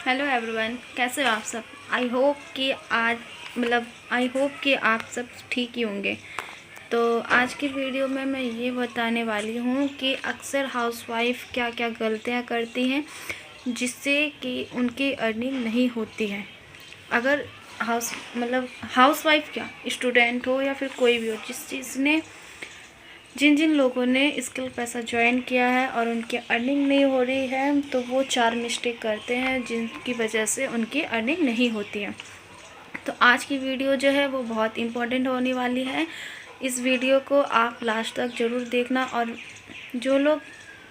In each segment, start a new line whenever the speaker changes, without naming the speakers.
Hello everyone, कैसे हो आप सब। आई होप कि आप सब ठीक ही होंगे। तो आज की वीडियो में मैं ये बताने वाली हूँ कि अक्सर हाउसवाइफ क्या क्या गलतियाँ करती हैं जिससे कि उनकी अर्निंग नहीं होती है। अगर हाउसवाइफ क्या, स्टूडेंट हो या फिर कोई भी हो, जिन जिन लोगों ने स्किल पैसा ज्वाइन किया है और उनकी अर्निंग नहीं हो रही है, तो वो 4 मिस्टेक करते हैं जिनकी वजह से उनकी अर्निंग नहीं होती है। तो आज की वीडियो जो है वो बहुत इम्पोर्टेंट होने वाली है। इस वीडियो को आप लास्ट तक ज़रूर देखना, और जो लोग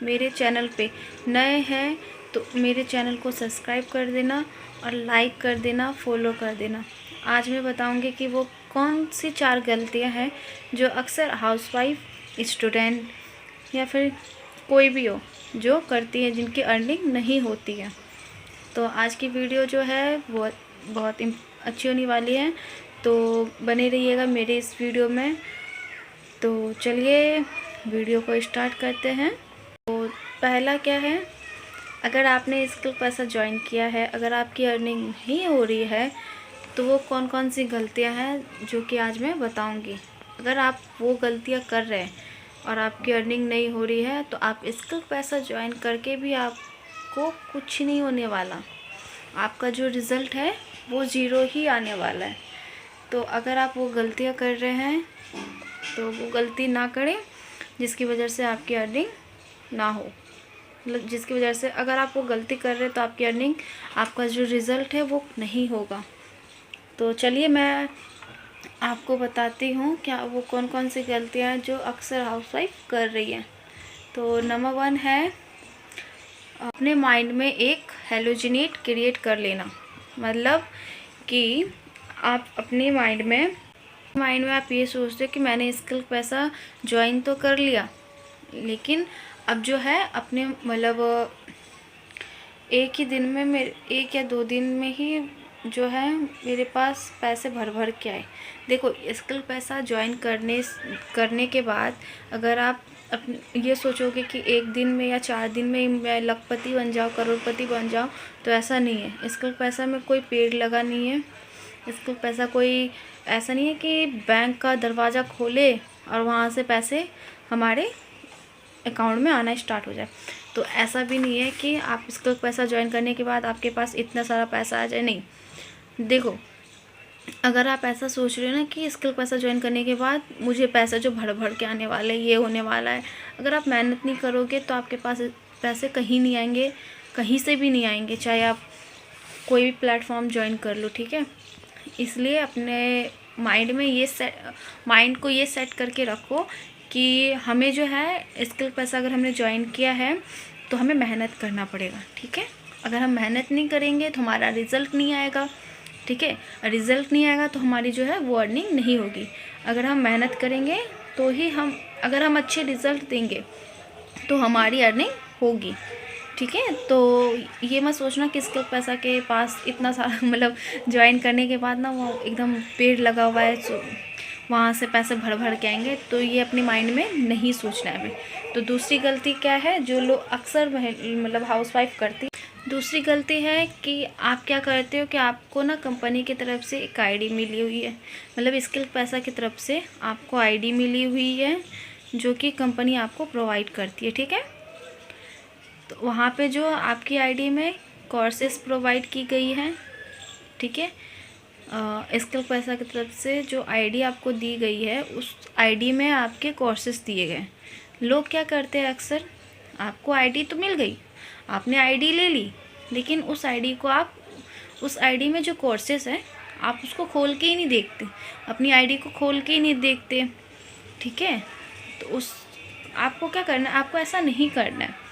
मेरे चैनल पे नए हैं तो मेरे चैनल को सब्सक्राइब कर देना और लाइक कर देना, फॉलो कर देना। आज मैं बताऊंगी कि वो कौन सी 4 गलतियां हैं जो अक्सर हाउसवाइफ, स्टूडेंट या फिर कोई भी हो जो करती है, जिनकी अर्निंग नहीं होती है। तो आज की वीडियो जो है वो बहुत अच्छी होने वाली है, तो बने रहिएगा मेरे इस वीडियो में। तो चलिए वीडियो को स्टार्ट करते हैं। तो पहला क्या है, अगर आपने स्किल पैसा ज्वाइन किया है, अगर आपकी अर्निंग नहीं हो रही है, तो वो कौन कौन सी गलतियां हैं जो कि आज मैं बताऊंगी। अगर आप वो गलतियां कर रहे हैं और आपकी अर्निंग नहीं हो रही है, तो आप स्किल पैसा ज्वाइन करके भी आपको कुछ नहीं होने वाला। आपका जो रिज़ल्ट है वो ज़ीरो ही आने वाला है। तो अगर आप वो गलतियां कर रहे हैं तो वो गलती ना करें जिसकी वजह से आपकी अर्निंग ना हो। मतलब जिसकी वजह से अगर आप वो गलती कर रहे हैं तो आपकी अर्निंग, आपका जो रिज़ल्ट है वो नहीं होगा। तो चलिए मैं आपको बताती हूँ क्या वो कौन कौन सी गलतियाँ हैं जो अक्सर हाउसवाइफ कर रही हैं। तो नंबर 1 है, अपने माइंड में एक हेलोजिनेट क्रिएट कर लेना। मतलब कि आप अपने माइंड में आप ये सोचते हो कि मैंने स्किल पैसा ज्वाइन तो कर लिया, लेकिन अब जो है अपने एक ही दिन में मेरे 1 या 2 दिन में ही जो है मेरे पास पैसे भर भर के आए। देखो, स्किल पैसा ज्वाइन करने के बाद अगर आप ये सोचोगे कि 1 दिन में या 4 दिन में मैं लखपति बन जाऊँ, करोड़पति बन जाऊँ, तो ऐसा नहीं है। स्किल पैसा में कोई पेड़ लगा नहीं है। स्किल पैसा कोई ऐसा नहीं है कि बैंक का दरवाज़ा खोले और वहाँ से पैसे हमारे अकाउंट में आना स्टार्ट हो जाए। तो ऐसा भी नहीं है कि आप स्किल पैसा ज्वाइन करने के बाद आपके पास इतना सारा पैसा आ जाए। नहीं, देखो, अगर आप ऐसा सोच रहे हो ना कि स्किल पैसा ज्वाइन करने के बाद मुझे पैसा जो भर भर के आने वाला है, ये होने वाला है, अगर आप मेहनत नहीं करोगे तो आपके पास पैसे कहीं नहीं आएंगे, कहीं से भी नहीं आएंगे, चाहे आप कोई भी प्लेटफॉर्म ज्वाइन कर लो, ठीक है। इसलिए अपने माइंड को ये सेट करके रखो कि हमें जो है स्किल पैसा अगर हमने ज्वाइन किया है तो हमें मेहनत करना पड़ेगा, ठीक है। अगर हम मेहनत नहीं करेंगे तो हमारा रिज़ल्ट नहीं आएगा, ठीक है। रिज़ल्ट नहीं आएगा तो हमारी जो है वो अर्निंग नहीं होगी। अगर हम मेहनत करेंगे तो ही अगर हम अच्छे रिज़ल्ट देंगे तो हमारी अर्निंग होगी, ठीक है। तो ये मत सोचना कि स्किल पैसा के पास इतना सारा ज्वाइन करने के बाद ना वो एकदम पेड़ लगा हुआ है, वहाँ से पैसे भर भर के आएंगे। तो ये अपने माइंड में नहीं सोचना है हमें। तो दूसरी गलती क्या है जो लोग अक्सर हाउसवाइफ करती, दूसरी गलती है कि आप क्या करते हो कि आपको ना कंपनी की तरफ से एक आईडी मिली हुई है, स्किल पैसा की तरफ से आपको आईडी मिली हुई है जो कि कंपनी आपको प्रोवाइड करती है, ठीक है। तो वहाँ पे जो आपकी आईडी में कोर्सेस प्रोवाइड की गई हैं, ठीक है। स्किल पैसा की तरफ से जो आईडी आपको दी गई है, उस आईडी में आपके कोर्सेस दिए गए। लोग क्या करते हैं अक्सर, आपको आईडी तो मिल गई, आपने आईडी ले ली, लेकिन उस आईडी में जो कोर्सेस हैं आप उसको खोल के ही नहीं देखते, अपनी आईडी को खोल के ही नहीं देखते, ठीक है। तो आपको क्या करना है, आपको ऐसा नहीं करना है।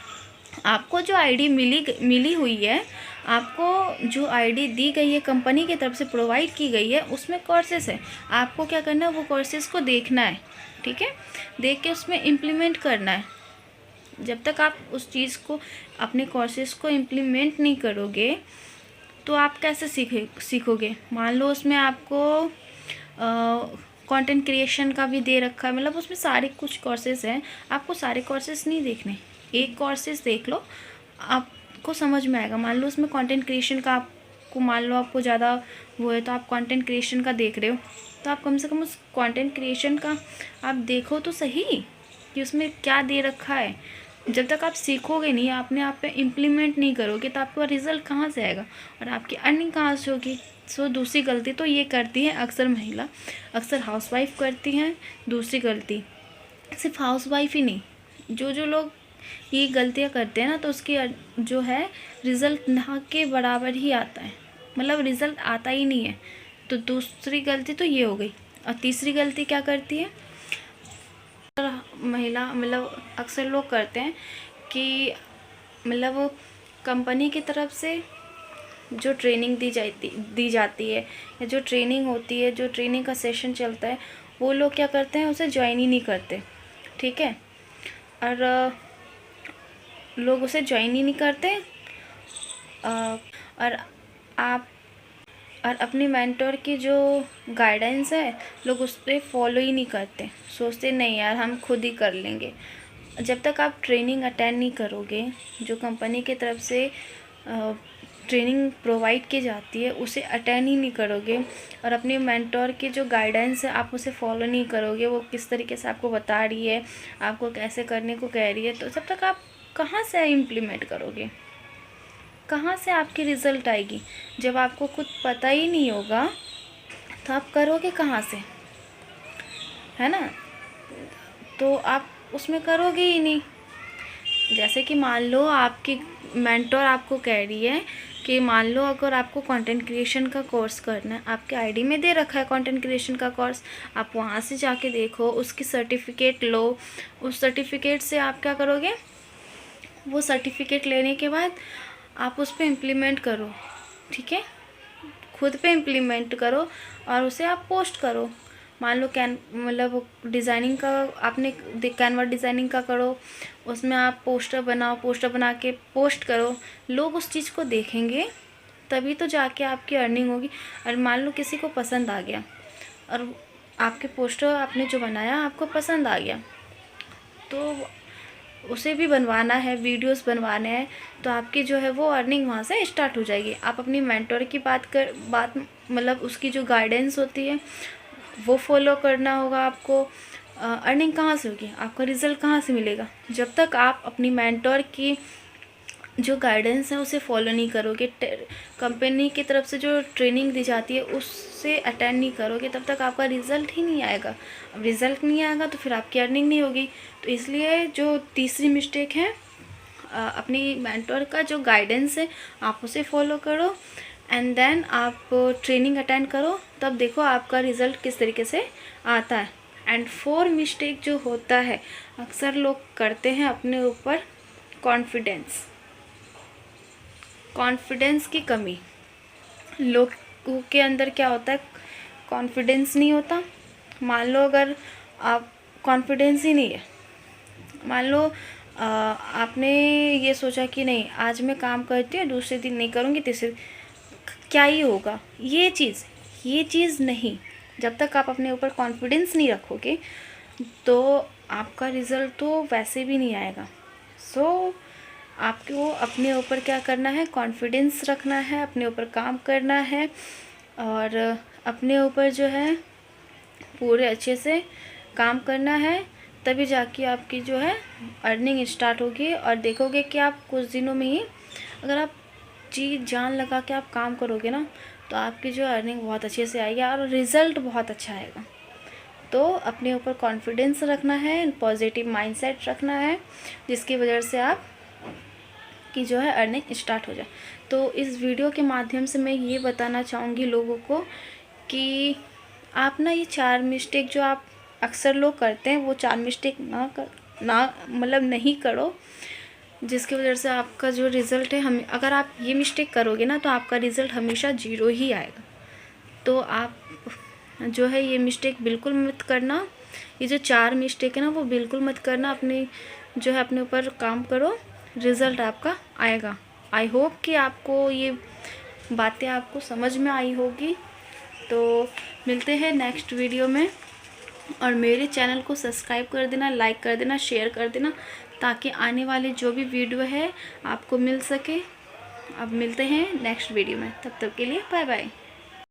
आपको जो आईडी मिली हुई है, आपको जो आईडी दी गई है, कंपनी की तरफ से प्रोवाइड की गई है, उसमें कोर्सेस है। आपको क्या करना है, वो कोर्सेस को देखना है, ठीक है। देख के उसमें इम्प्लीमेंट करना है। जब तक आप उस चीज़ को, अपने कोर्सेस को इम्प्लीमेंट नहीं करोगे तो आप कैसे सीखोगे। मान लो उसमें आपको कंटेंट क्रिएशन का भी दे रखा है, उसमें सारे कुछ कोर्सेज हैं, आपको सारे कोर्सेज नहीं देखने, एक कोर्सेज देख लो। आप आपको समझ में आएगा। मान लो उसमें कंटेंट क्रिएशन का आपको, मान लो आपको ज़्यादा वो है तो आप कंटेंट क्रिएशन का देख रहे हो, तो आप कम से कम उस कंटेंट क्रिएशन का आप देखो तो सही कि उसमें क्या दे रखा है। जब तक आप सीखोगे नहीं, अपने आप पे इम्प्लीमेंट नहीं करोगे, तो आपका रिज़ल्ट कहाँ से आएगा और आपकी अर्निंग कहाँ से होगी। सो दूसरी गलती तो ये करती है अक्सर महिला, अक्सर हाउसवाइफ करती हैं। दूसरी गलती सिर्फ हाउसवाइफ ही नहीं, जो लोग ये गलतियाँ करते हैं ना, तो उसकी जो है रिज़ल्ट ना के बराबर ही आता है, मतलब रिज़ल्ट आता ही नहीं है। तो दूसरी गलती तो ये हो गई। और तीसरी गलती क्या करती है महिला, मतलब अक्सर लोग करते हैं कि मतलब कंपनी की तरफ से जो ट्रेनिंग दी जाती है, या जो ट्रेनिंग होती है, जो ट्रेनिंग का सेशन चलता है, वो लोग क्या करते हैं, उसे ज्वाइन ही नहीं करते। ठीक है, और लोग उसे ज्वाइन ही नहीं करते। और आप और अपने मेंटर की जो गाइडेंस है, लोग उस पर फॉलो ही नहीं करते, सोचते नहीं यार हम खुद ही कर लेंगे। जब तक आप ट्रेनिंग अटेंड नहीं करोगे, जो कंपनी की तरफ से ट्रेनिंग प्रोवाइड की जाती है, उसे अटेंड ही नहीं करोगे, और अपने मेंटर की जो गाइडेंस है आप उसे फॉलो नहीं करोगे, वो किस तरीके से आपको बता रही है, आपको कैसे करने को कह रही है, तो जब तक आप कहाँ से इम्प्लीमेंट करोगे, कहाँ से आपकी रिज़ल्ट आएगी। जब आपको कुछ पता ही नहीं होगा तो आप करोगे कहाँ से, है ना। तो आप उसमें करोगे ही नहीं। जैसे कि मान लो आपकी मेंटर आपको कह रही है कि मान लो अगर आपको कंटेंट क्रिएशन का कोर्स करना है, आपके आईडी में दे रखा है कंटेंट क्रिएशन का कोर्स, आप वहाँ से जाके देखो, उसकी सर्टिफिकेट लो। उस सर्टिफिकेट से आप क्या करोगे, वो सर्टिफिकेट लेने के बाद आप उस पर इम्प्लीमेंट करो। ठीक है, खुद पे इम्प्लीमेंट करो और उसे आप पोस्ट करो। मान लो मतलब डिज़ाइनिंग का आपने कैनवा डिज़ाइनिंग का करो, उसमें आप पोस्टर बनाओ, पोस्टर बना के पोस्ट करो। लोग उस चीज़ को देखेंगे तभी तो जाके आपकी अर्निंग होगी। और मान लो किसी को पसंद आ गया और आपके पोस्टर आपने जो बनाया आपको पसंद आ गया, तो उसे भी बनवाना है, वीडियोस बनवाने हैं, तो आपकी जो है वो अर्निंग वहाँ से स्टार्ट हो जाएगी। आप अपनी मेंटर की बात मतलब उसकी जो गाइडेंस होती है वो फॉलो करना होगा आपको। अर्निंग कहाँ से होगी, आपका रिज़ल्ट कहाँ से मिलेगा, जब तक आप अपनी मेंटर की जो गाइडेंस है उसे फॉलो नहीं करोगे, कंपनी की तरफ से जो ट्रेनिंग दी जाती है उससे अटेंड नहीं करोगे, तब तक आपका रिज़ल्ट ही नहीं आएगा। अब रिज़ल्ट नहीं आएगा तो फिर आपकी अर्निंग नहीं होगी। तो इसलिए जो तीसरी मिस्टेक है, अपनी मेंटर का जो गाइडेंस है आप उसे फॉलो करो, एंड देन आप ट्रेनिंग अटेंड करो, तब देखो आपका रिज़ल्ट किस तरीके से आता है। एंड 4 मिस्टेक जो होता है अक्सर लोग करते हैं अपने ऊपर, कॉन्फिडेंस की कमी। लोगों के अंदर क्या होता है, कॉन्फिडेंस नहीं होता। मान लो अगर आप कॉन्फिडेंस ही नहीं है, मान लो आपने ये सोचा कि नहीं आज मैं काम करती हूँ, दूसरे दिन नहीं करूँगी, तीसरे क्या ही होगा, ये चीज़ नहीं। जब तक आप अपने ऊपर कॉन्फिडेंस नहीं रखोगे तो आपका रिज़ल्ट तो वैसे भी नहीं आएगा। सो आपको अपने ऊपर क्या करना है, कॉन्फिडेंस रखना है, अपने ऊपर काम करना है, और अपने ऊपर जो है पूरे अच्छे से काम करना है, तभी जाके आपकी जो है अर्निंग स्टार्ट होगी। और देखोगे कि आप कुछ दिनों में ही, अगर आप जी जान लगा के आप काम करोगे ना, तो आपकी जो अर्निंग बहुत अच्छे से आएगी और रिज़ल्ट बहुत अच्छा आएगा। तो अपने ऊपर कॉन्फिडेंस रखना है, पॉजिटिव माइंडसेट रखना है, जिसकी वजह से आप की जो है अर्निंग स्टार्ट हो जाए। तो इस वीडियो के माध्यम से मैं ये बताना चाहूँगी लोगों को कि आप ना ये 4 मिस्टेक जो आप अक्सर लोग करते हैं, वो 4 मिस्टेक मतलब नहीं करो, जिसकी वजह से आपका जो रिज़ल्ट है, हम अगर आप ये मिस्टेक करोगे ना तो आपका रिज़ल्ट हमेशा 0 ही आएगा। तो आप जो है ये मिस्टेक बिल्कुल मत करना। ये जो 4 मिस्टेक है ना वो बिल्कुल मत करना। अपने जो है अपने ऊपर काम करो, रिज़ल्ट आपका आएगा। आई होप कि आपको ये बातें आपको समझ में आई होगी। तो मिलते हैं नेक्स्ट वीडियो में, और मेरे चैनल को सब्सक्राइब कर देना, लाइक कर देना, शेयर कर देना, ताकि आने वाले जो भी वीडियो है आपको मिल सके। अब मिलते हैं नेक्स्ट वीडियो में, तब तक के लिए बाय बाय।